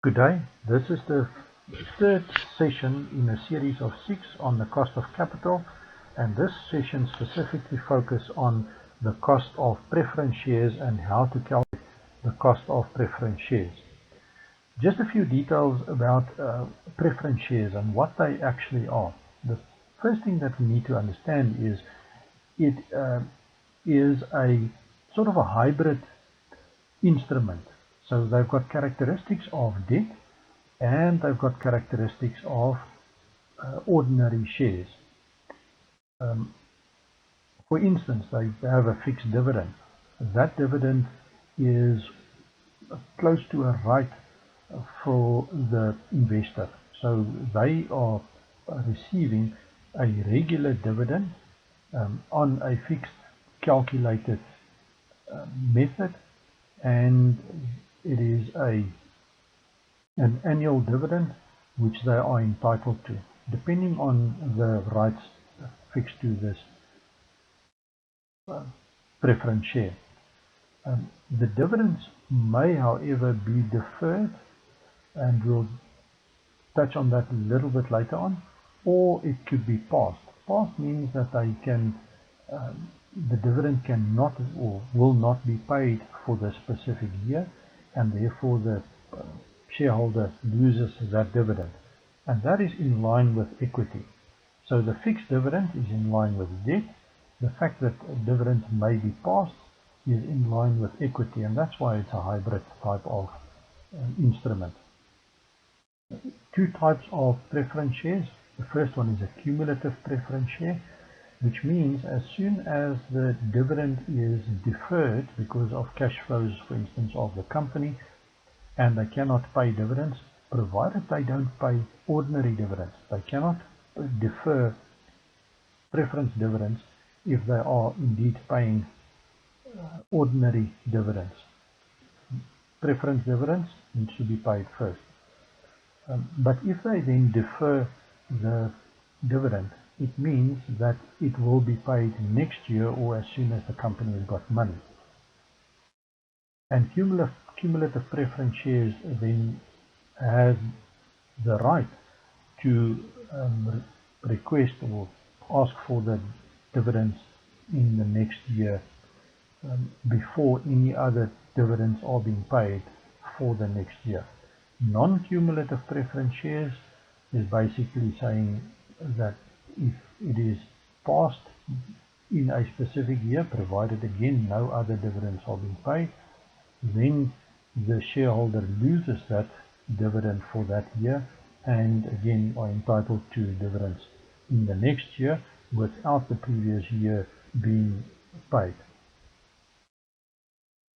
Good day. This is the third session in a series of 6 on the cost of capital, and this session specifically focuses on the cost of preference shares and how to calculate the cost of preference shares. Just a few details about preference shares and what they actually are. The first thing that we need to understand is it is a sort of a hybrid instrument. So they've got characteristics of debt and they've got characteristics of ordinary shares. For instance, they have a fixed dividend. That dividend is close to a right for the investor. So they are receiving a regular dividend on a fixed calculated method, and it is an annual dividend which they are entitled to, depending on the rights fixed to this preference share. The dividends may, however, be deferred, and we'll touch on that a little bit later on, or it could be passed. Passed means that they can the dividend cannot or will not be paid for the specific year, and therefore the shareholder loses that dividend. And that is in line with equity. So the fixed dividend is in line with debt. The fact that dividends may be passed is in line with equity, and that's why it's a hybrid type of instrument. Two types of preference shares. The first one is a cumulative preference share, which means as soon as the dividend is deferred because of cash flows, for instance, of the company, and they cannot pay dividends, provided they don't pay ordinary dividends. They cannot defer preference dividends if they are indeed paying ordinary dividends. Preference dividends need to be paid first. But if they then defer the dividend, it means that it will be paid next year or as soon as the company has got money. And cumulative preference shares then has the right to request or ask for the dividends in the next year before any other dividends are being paid for the next year. Non-cumulative preference shares is basically saying that if it is passed in a specific year, provided again no other dividends are being paid, then the shareholder loses that dividend for that year and again are entitled to dividends in the next year without the previous year being paid.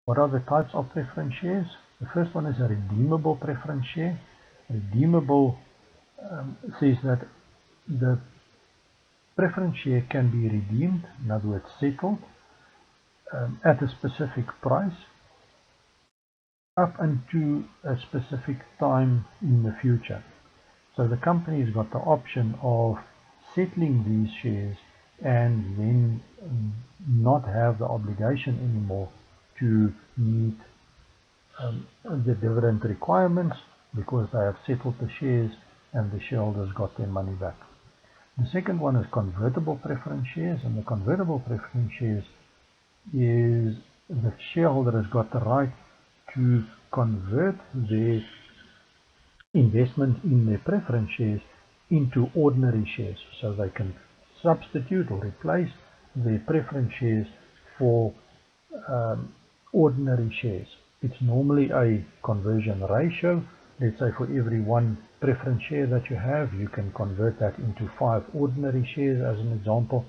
What are the types of preference shares? The first one is a redeemable preference share. Redeemable says that the preference share can be redeemed, in other words settled, at a specific price up until a specific time in the future. So the company has got the option of settling these shares and then not have the obligation anymore to meet the dividend requirements because they have settled the shares and the shareholders got their money back. The second one is convertible preference shares, and the convertible preference shares is the shareholder has got the right to convert their investment in their preference shares into ordinary shares, so they can substitute or replace their preference shares for ordinary shares. It's normally a conversion ratio. Let's say for every one preference share that you have, you can convert that into 5 ordinary shares as an example,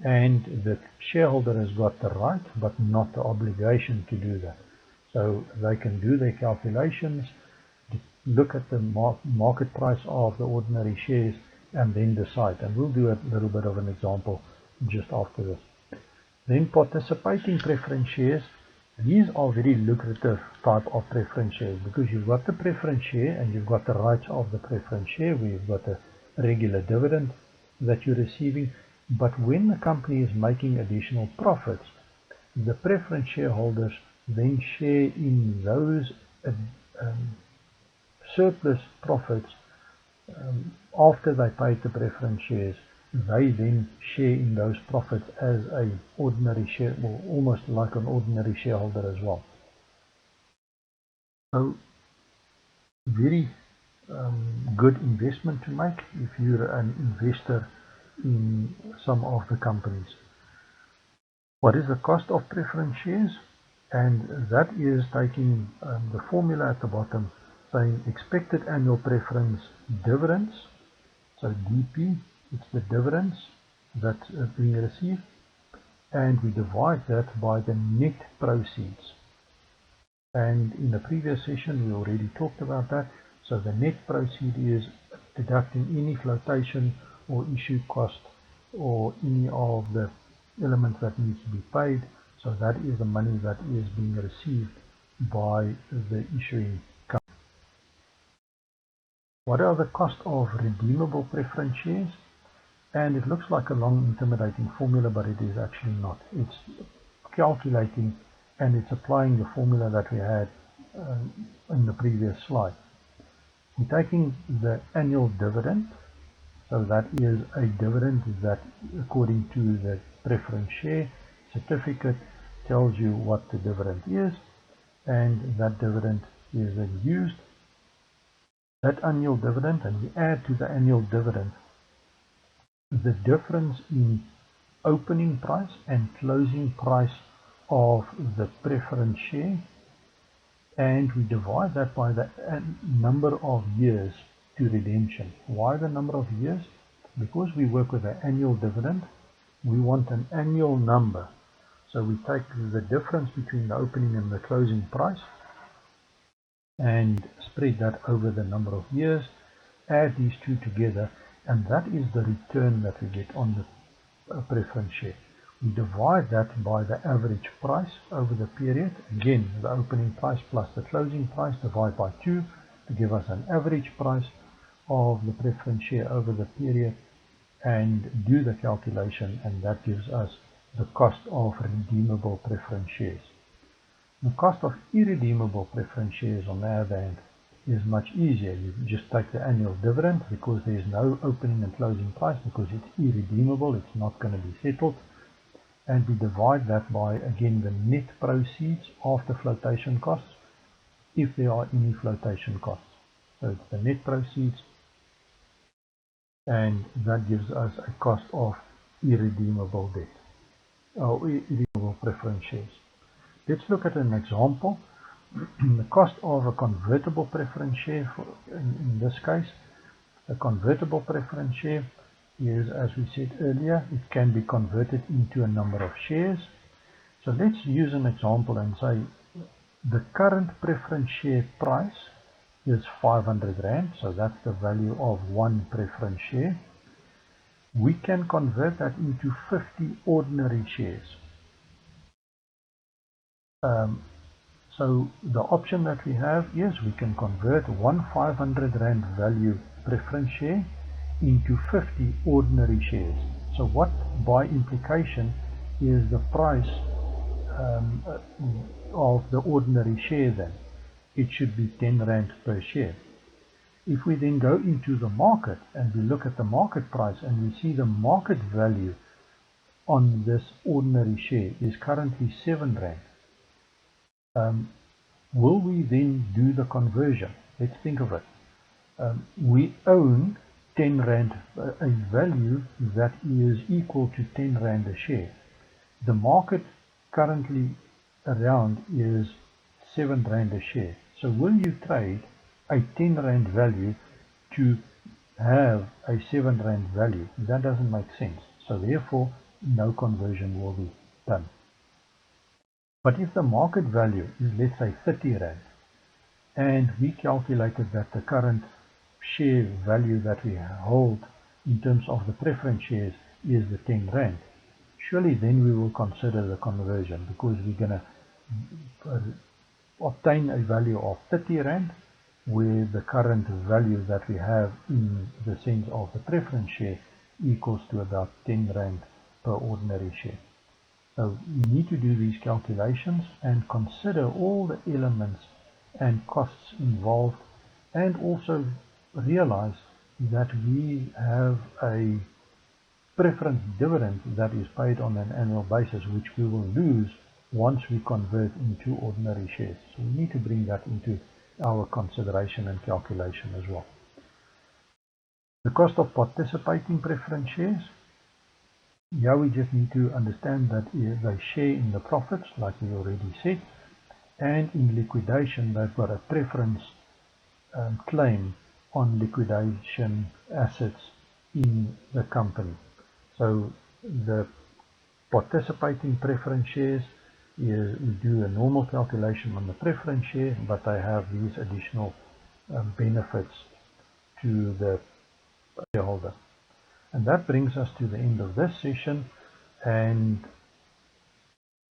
and the shareholder has got the right but not the obligation to do that. So they can do their calculations, look at the market price of the ordinary shares and then decide, and we'll do a little bit of an example just after this. Then participating preference shares. These are very lucrative type of preference shares because you've got the preference share and you've got the rights of the preference share where you've got a regular dividend that you're receiving. But when the company is making additional profits, the preference shareholders then share in those surplus profits, after they paid the preference shares, they then share in those profits as a ordinary share, or almost like an ordinary shareholder as well. So very good investment to make if you're an investor in some of the companies. What is the cost of preference shares? And that is taking the formula at the bottom saying expected annual preference dividends. So DP, it's the dividends that are being received, and we divide that by the net proceeds. And in the previous session we already talked about that. So the net proceed is deducting any flotation or issue cost or any of the elements that needs to be paid. So that is the money that is being received by the issuing company. What are the cost of redeemable preference shares? And it looks like a long intimidating formula, but it is actually not. It's calculating and it's applying the formula that we had in the previous slide. We're taking the annual dividend, so that is a dividend that according to the preference share certificate tells you what the dividend is, and that dividend is then used, that annual dividend, and we add to the annual dividend the difference in opening price and closing price of the preference share, and we divide that by the number of years to redemption. Why the number of years? Because we work with an annual dividend, we want an annual number. So we take the difference between the opening and the closing price and spread that over the number of years, add these two together, and that is the return that we get on the preference share. We divide that by the average price over the period. Again, the opening price plus the closing price, divide by 2 to give us an average price of the preference share over the period, and do the calculation, and that gives us the cost of redeemable preference shares. The cost of irredeemable preference shares, on the other hand, is much easier. You just take the annual dividend because there is no opening and closing price, because it's irredeemable, it's not going to be settled, and we divide that by, again, the net proceeds after flotation costs, if there are any flotation costs. So it's the net proceeds, and that gives us a cost of irredeemable debt, or irredeemable preference shares. Let's look at an example. The cost of a convertible preference share, in this case, a convertible preference share is, as we said earlier, it can be converted into a number of shares. So let's use an example and say the current preference share price is 500 Rand, so that's the value of one preference share. We can convert that into 50 ordinary shares. So the option that we have is we can convert one 500 Rand value preference share into 50 ordinary shares. So what by implication is the price of the ordinary share then? It should be 10 Rand per share. If we then go into the market and we look at the market price and we see the market value on this ordinary share is currently 7 Rand. Will we then do the conversion? Let's think of it. We own 10 Rand, a value that is equal to 10 Rand a share. The market currently around is 7 Rand a share. So will you trade a 10 Rand value to have a 7 Rand value? That doesn't make sense. So therefore, no conversion will be done. But if the market value is, let's say, 30 Rand, and we calculated that the current share value that we hold in terms of the preference shares is the 10 Rand, surely then we will consider the conversion, because we're going to obtain a value of 30 Rand, where the current value that we have in the sense of the preference share equals to about 10 Rand per ordinary share. So you need to do these calculations and consider all the elements and costs involved and also realize that we have a preference dividend that is paid on an annual basis, which we will lose once we convert into ordinary shares. So we need to bring that into our consideration and calculation as well. The cost of participating preference shares. Here we just need to understand that they share in the profits, like we already said, and in liquidation they've got a preference claim on liquidation assets in the company. So the participating preference shares, we do a normal calculation on the preference share, but they have these additional benefits to the shareholder. And that brings us to the end of this session, and